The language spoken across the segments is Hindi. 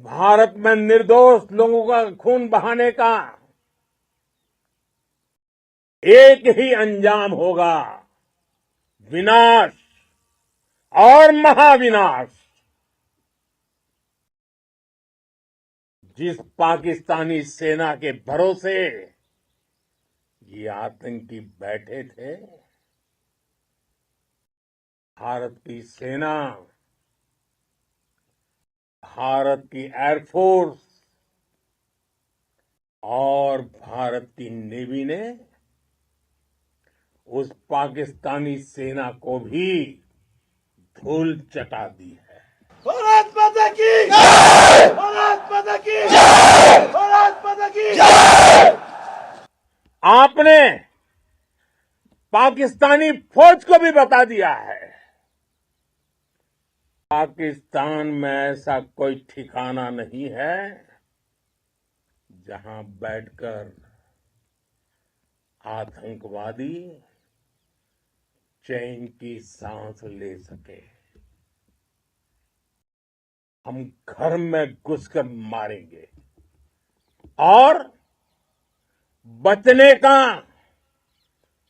भारत में निर्दोष लोगों का खून बहाने का एक ही अंजाम होगा, विनाश और महाविनाश। जिस पाकिस्तानी सेना के भरोसे ये आतंकी बैठे थे, भारत की सेना, भारत की एयरफोर्स और भारत की नेवी ने उस पाकिस्तानी सेना को भी धूल चटा दी है। भारत माता की जय! भारत माता की जय! भारत माता की जय! आपने पाकिस्तानी फौज को भी बता दिया है, पाकिस्तान में ऐसा कोई ठिकाना नहीं है जहां बैठकर आतंकवादी चैन की सांस ले सके। हम घर में घुसकर मारेंगे और बचने का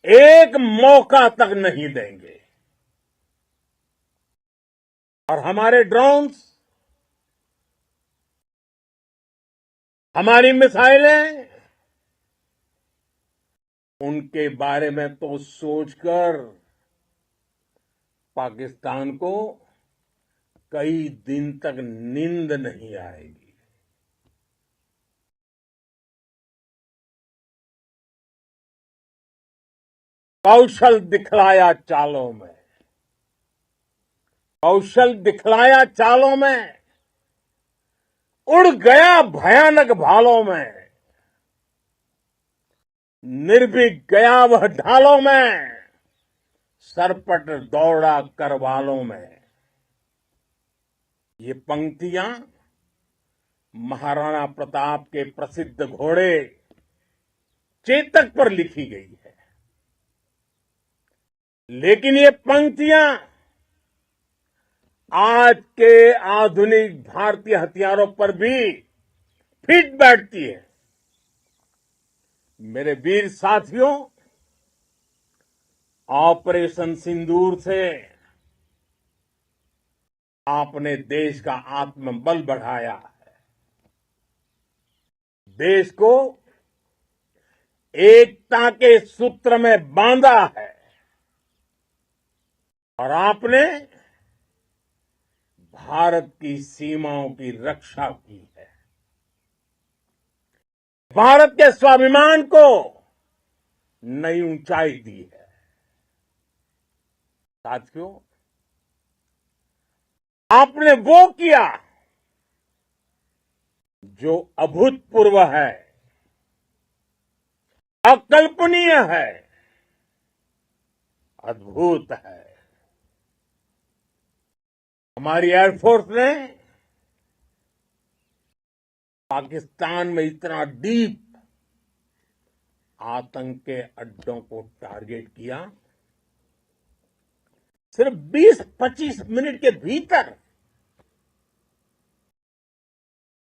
एक मौका तक नहीं देंगे। और हमारे ड्रोन्स, हमारी मिसाइलें, उनके बारे में तो सोचकर पाकिस्तान को कई दिन तक नींद नहीं आएगी। कौशल दिखलाया चालों में, कौशल दिखलाया चालों में, उड़ गया भयानक भालों में, निर्भीक गया वह ढालों में, सरपट दौड़ा करवालों में। ये पंक्तियां महाराणा प्रताप के प्रसिद्ध घोड़े चेतक पर लिखी गई है, लेकिन ये पंक्तियां आज के आधुनिक भारतीय हथियारों पर भी फिट बैठती है। मेरे वीर साथियों, ऑपरेशन सिंदूर से आपने देश का आत्मबल बढ़ाया है, देश को एकता के सूत्र में बांधा है और आपने भारत की सीमाओं की रक्षा की है। भारत के स्वाभिमान को नई ऊंचाई दी है। साथियों, आपने वो किया जो अभूतपूर्व है, अकल्पनीय है, अद्भुत है। हमारी एयरफोर्स ने पाकिस्तान में इतना डीप आतंक के अड्डों को टारगेट किया, सिर्फ 20-25 मिनट के भीतर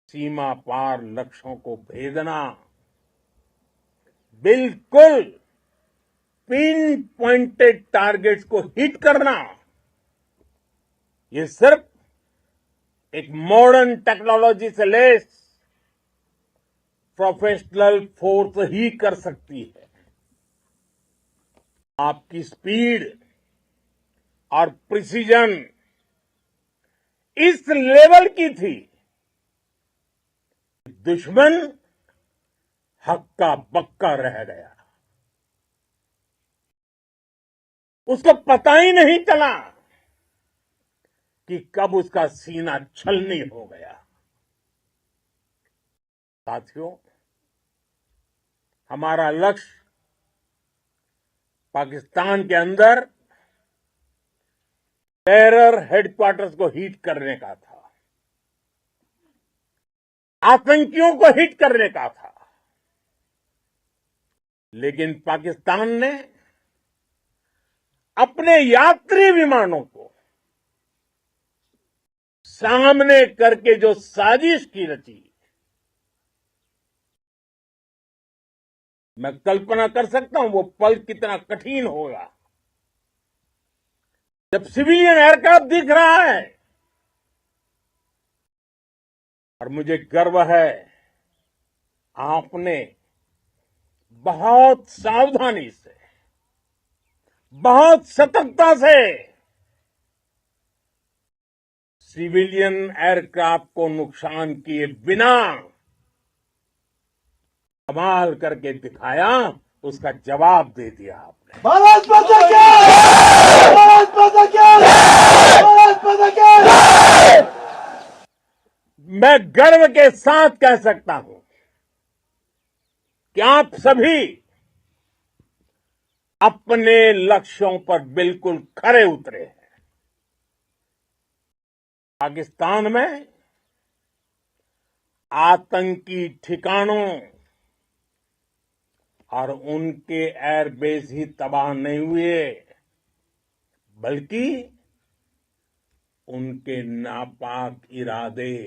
सीमा पार लक्ष्यों को भेदना, बिल्कुल पिन पॉइंटेड टारगेट्स को हिट करना, ये सिर्फ एक मॉडर्न टेक्नोलॉजी से लैस प्रोफेशनल फोर्स ही कर सकती है। आपकी स्पीड और प्रिसीजन इस लेवल की थी, दुश्मन हक्का बक्का रह गया। उसको पता ही नहीं चला कि कब उसका सीना छलनी हो गया। साथियों, हमारा लक्ष्य पाकिस्तान के अंदर टेरर हेडक्वार्टर्स को हिट करने का था, आतंकियों को हिट करने का था, लेकिन पाकिस्तान ने अपने यात्री विमानों को सामने करके जो साजिश की रची, मैं कल्पना कर सकता हूं वो पल कितना कठिन होगा जब सिविलियन एयरक्राफ्ट दिख रहा है। और मुझे गर्व है, आपने बहुत सावधानी से, बहुत सतर्कता से सिविलियन एयरक्राफ्ट को नुकसान किए बिना कमाल करके दिखाया, उसका जवाब दे दिया आपने। भारत माता की भारत माता की भारत माता की मैं गर्व के साथ कह सकता हूं कि आप सभी अपने लक्ष्यों पर बिल्कुल खरे उतरे हैं। पाकिस्तान में आतंकी ठिकानों और उनके एयरबेस ही तबाह नहीं हुए, बल्कि उनके नापाक इरादे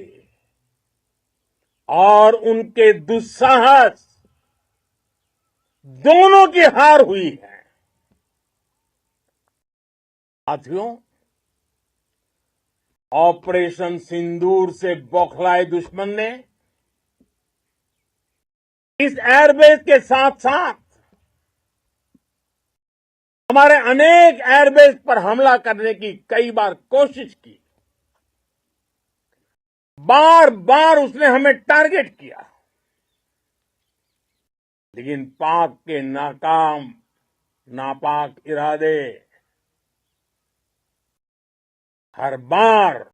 और उनके दुस्साहस दोनों की हार हुई है। साथियों, ऑपरेशन सिंदूर से बौखलाए दुश्मन ने इस एयरबेस के साथ साथ हमारे अनेक एयरबेस पर हमला करने की कई बार कोशिश की। बार बार उसने हमें टारगेट किया, लेकिन पाक के नापाक इरादे हर बार